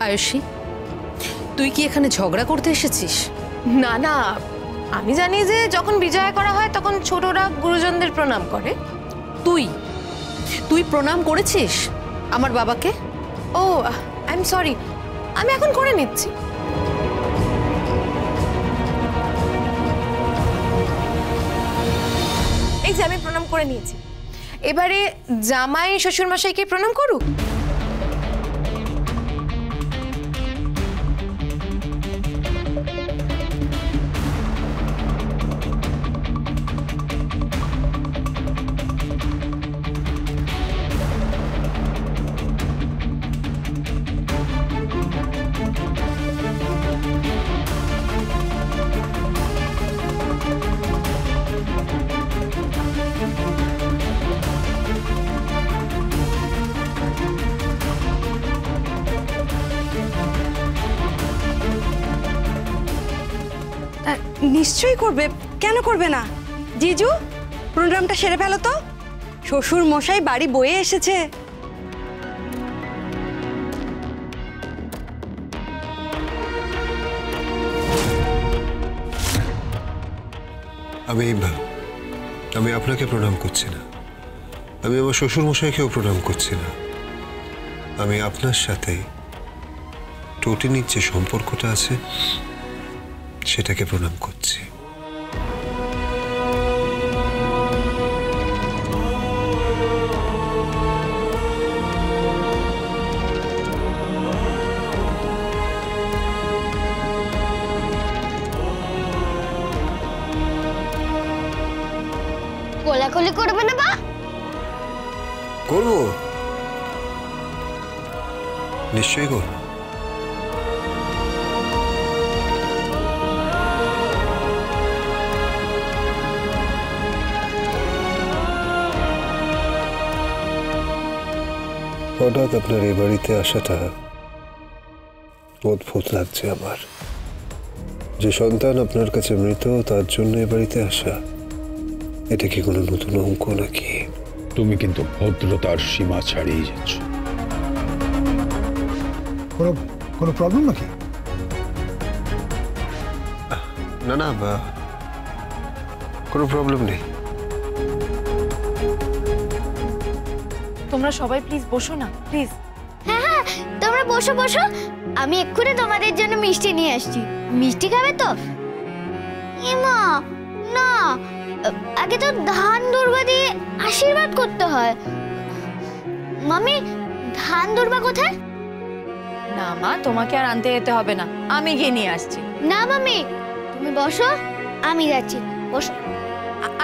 আয়ুষী, তুই কি এখানে ঝগড়া করতে এসেছিস? না না, আমি জানি যে যখন বিজয়া করা হয় তখন ছোটরা গুরুজনদের প্রণাম করে। তুই তুই প্রণাম করেছিস আমার বাবাকে? ও আই এম সরি, আমি এখন করে নিচ্ছি। এই যে আমি প্রণাম করে নিয়েছি, এবারে জামাই শ্বশুর মশাইকে প্রণাম করুক। নিশ্চয়ই করবে, কেন করবে না? জিজু, প্রোগ্রামটা সেরে ফেলো তো, শ্বশুর মশাই বাড়ি বয়ে এসেছে। আমি আপনাকে প্রণাম করছি না, আমি আমার শ্বশুর মশাইকেও প্রণাম করছি না। আমি আপনার সাথে টটিনির যে সম্পর্কটা আছে সেটাকে প্রণাম করছি। কোলাকুলি করবে না বা? করবো, নিশ্চয়ই করবো। হঠাৎ আপনার এই বাড়িতে আসাটা অদ্ভুত লাগছে আমার। যে সন্তান আপনার কাছে মৃত, তার জন্য এই বাড়িতে আসা, এটা কি কোনো নতুন অঙ্ক নাকি? তুমি কিন্তু ভদ্রতার সীমা ছাড়িয়ে যাচ্ছ। কোনো প্রবলেম নাকি? না না, কোনো প্রবলেম নেই। তোমরা সবাই প্লিজ বসো না, প্লিজ। হ্যাঁ হ্যাঁ, তোমরা বসো বসো, আমি এক্ষুনি তোমাদের জন্য মিষ্টি নিয়ে আসছি। মিষ্টি খাবে তো? ইমা না, আগে তো ধান দুর্বা দিয়ে আশীর্বাদ করতে হয়। মামি, ধান দুর্বা কোথায়? না মা, তোমাকে আর আনতে যেতে হবে না, আমি গিয়ে নিয়ে আসছি। না মামি, তুমি বসো, আমি যাচ্ছি। বসো।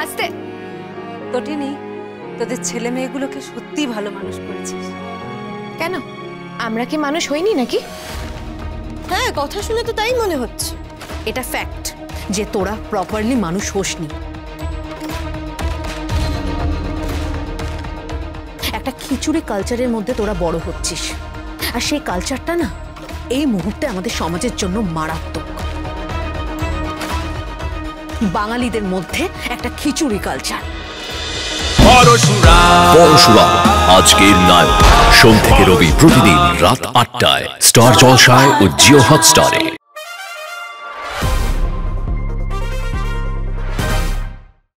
আস্তে। টটিনি, তোদের ছেলে মেয়েগুলোকে সত্যি ভালো মানুষ করেছিস। কেন, আমরা কি মানুষ হইনি নাকি? হ্যাঁ, কথা শুনে তো তাই মনে হচ্ছে। এটা ফ্যাক্ট যে তোরা প্রপারলি মানুষ হোসনি। একটা খিচুড়ি কালচারের মধ্যে তোরা বড় হচ্ছিস, আর সেই কালচারটা না এই মুহূর্তে আমাদের সমাজের জন্য মারাত্মক। বাঙালিদের মধ্যে একটা খিচুড়ি কালচার। পরশুরাম আজকের নায়ক, সোম থেকে রবি প্রতিদিন রাত ৮টায় স্টার জলসায় ও জিও হটস্টারে।